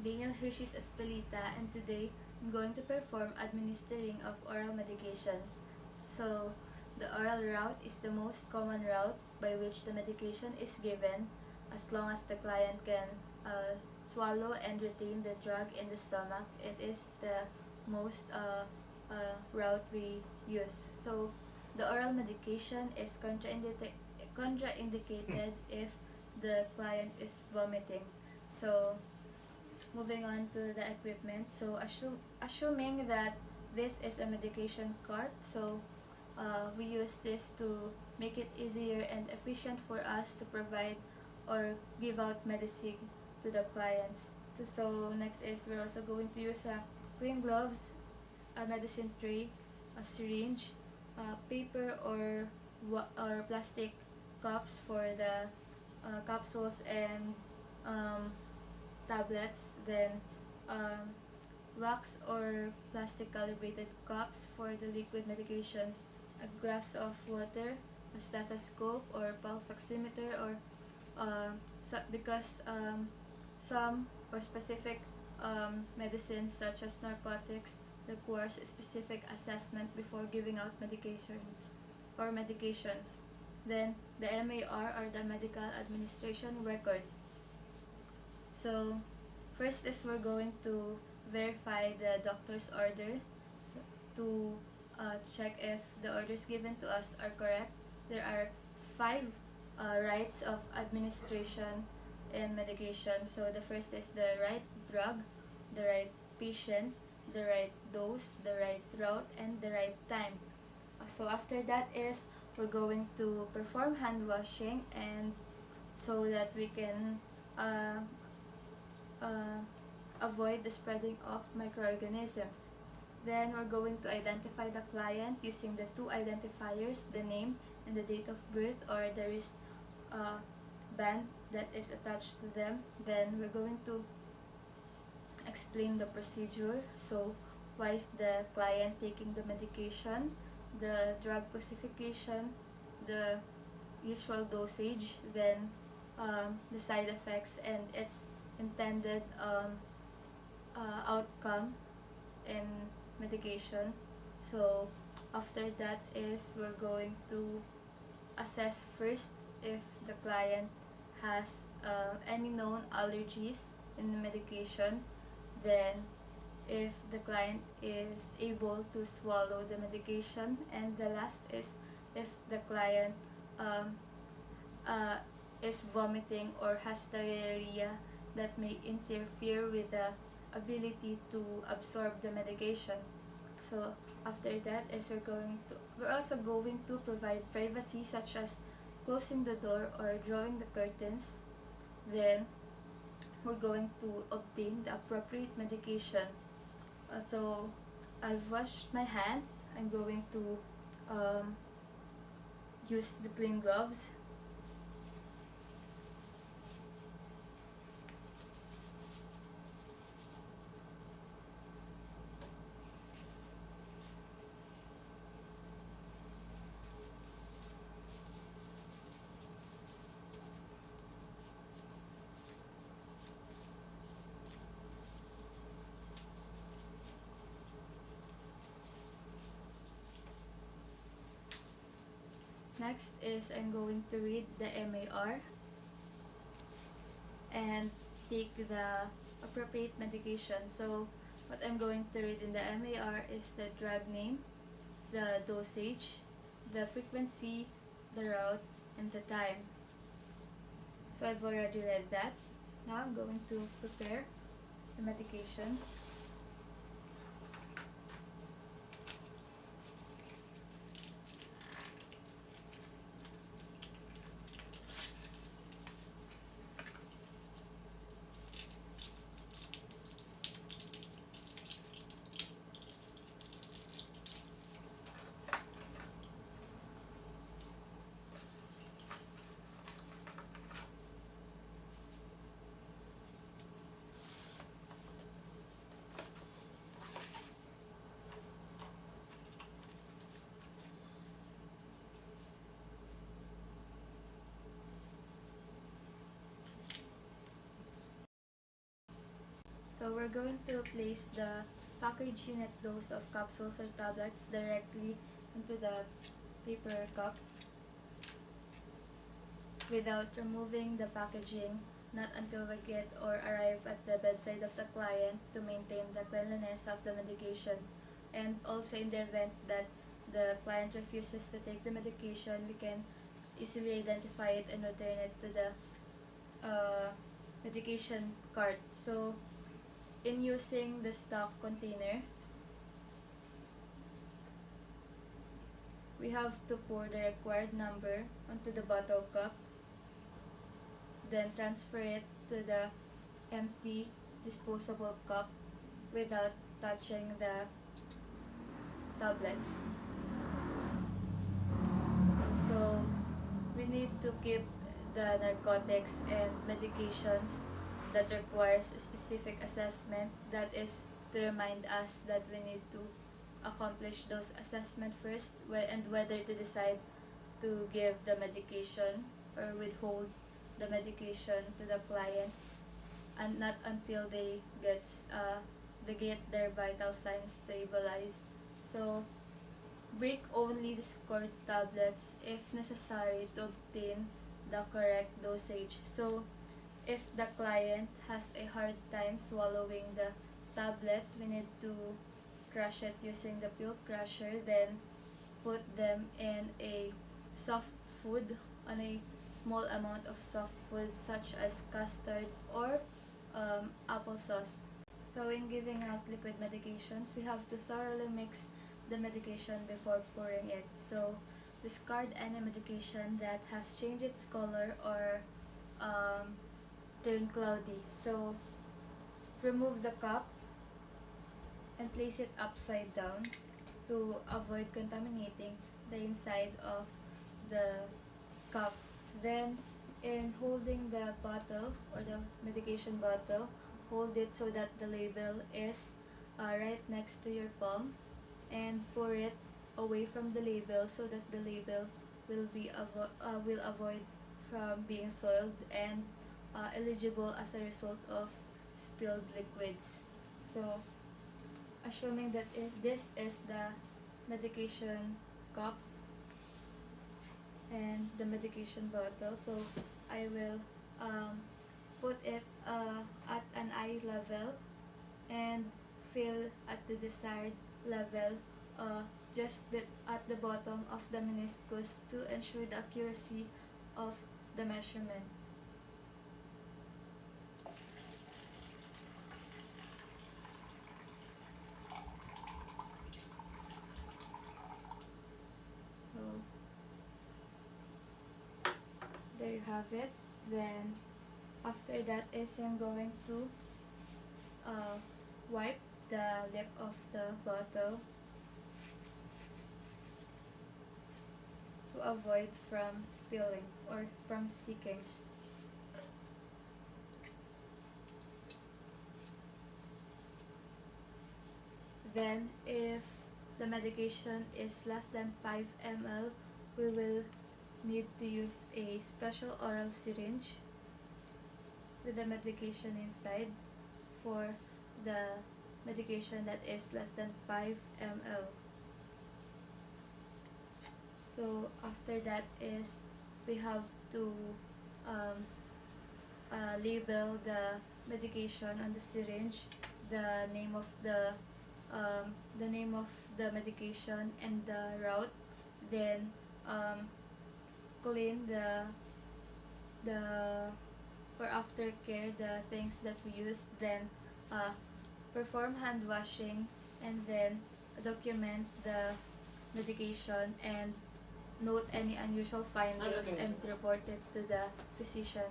Daniel Hershey's Espelita, and today I'm going to perform administering of oral medications. So, the oral route is the most common route by which the medication is given as long as the client can swallow and retain the drug in the stomach. It is the most route we use. So, the oral medication is contraindicated if the client is vomiting. So, moving on to the equipment. So, assuming that this is a medication cart, so we use this to make it easier and efficient for us to provide or give out medicine to the clients. So next is we're also going to use clean gloves, a medicine tray, a syringe, paper or plastic cups for the capsules and um, tablets, then um, wax or plastic calibrated cups for the liquid medications, a glass of water, a stethoscope or pulse oximeter, or because some or specific medicines such as narcotics requires a specific assessment before giving out medications. Then the MAR or the medical administration record. So first is we're going to verify the doctor's order, so, to check if the orders given to us are correct. There are five rights of administration in medication. So the first is the right drug, the right patient, the right dose, the right route, and the right time. So after that is we're going to perform hand washing, and so that we can uh, uh, avoid the spreading of microorganisms. Then we're going to identify the client using the two identifiers, the name and the date of birth or the wrist uh, band that is attached to them. Then we're going to explain the procedure. So why is the client taking the medication, the drug classification, the usual dosage, then the side effects and its intended outcome in medication. So after that is we're going to assess first if the client has any known allergies in the medication, then if the client is able to swallow the medication, and the last is if the client um, uh, is vomiting or has diarrhea that may interfere with the ability to absorb the medication. So after that is we're also going to provide privacy such as closing the door or drawing the curtains. Then we're going to obtain the appropriate medication. So I've washed my hands. I'm going to use the clean gloves. Next is I'm going to read the MAR and take the appropriate medication. So what I'm going to read in the MAR is the drug name, the dosage, the frequency, the route, and the time. So I've already read that. Now I'm going to prepare the medications. So we're going to place the package unit dose of capsules or tablets directly into the paper cup without removing the packaging, not until we get or arrive at the bedside of the client to maintain the cleanliness of the medication. And also in the event that the client refuses to take the medication, we can easily identify it and return it to the medication cart. So in using the stock container, we have to pour the required number onto the bottle cup, then transfer it to the empty disposable cup without touching the tablets. So we need to keep the narcotics and medications that requires a specific assessment, that is to remind us that we need to accomplish those assessment first, and whether to decide to give the medication or withhold the medication to the client, and not until they get their vital signs stabilized. So break only the scored tablets if necessary to obtain the correct dosage. So if the client has a hard time swallowing the tablet, we need to crush it using the pill crusher, then put them in a soft food, on a small amount of soft food such as custard or applesauce. So in giving out liquid medications, we have to thoroughly mix the medication before pouring it. So discard any medication that has changed its color or turned cloudy. So remove the cup and place it upside down to avoid contaminating the inside of the cup. Then in holding the bottle or the medication bottle, hold it so that the label is right next to your palm, and pour it away from the label so that the label will avoid from being soiled and eligible as a result of spilled liquids. So assuming that if this is the medication cup and the medication bottle, so I will put it at an eye level and fill at the desired level, just at the bottom of the meniscus, to ensure the accuracy of the measurement. So there you have it. Then after that is I'm going to wipe the lip of the bottle to avoid from spilling or from sticking. Then if the medication is less than 5 ml, we will need to use a special oral syringe with the medication inside for the medication that is less than 5 ml. So after that is we have to label the medication on the syringe, the name of the medication and the route. Then clean the for aftercare, the things that we use. Then perform hand washing, and then document the medication and note any unusual findings and report it to the physician.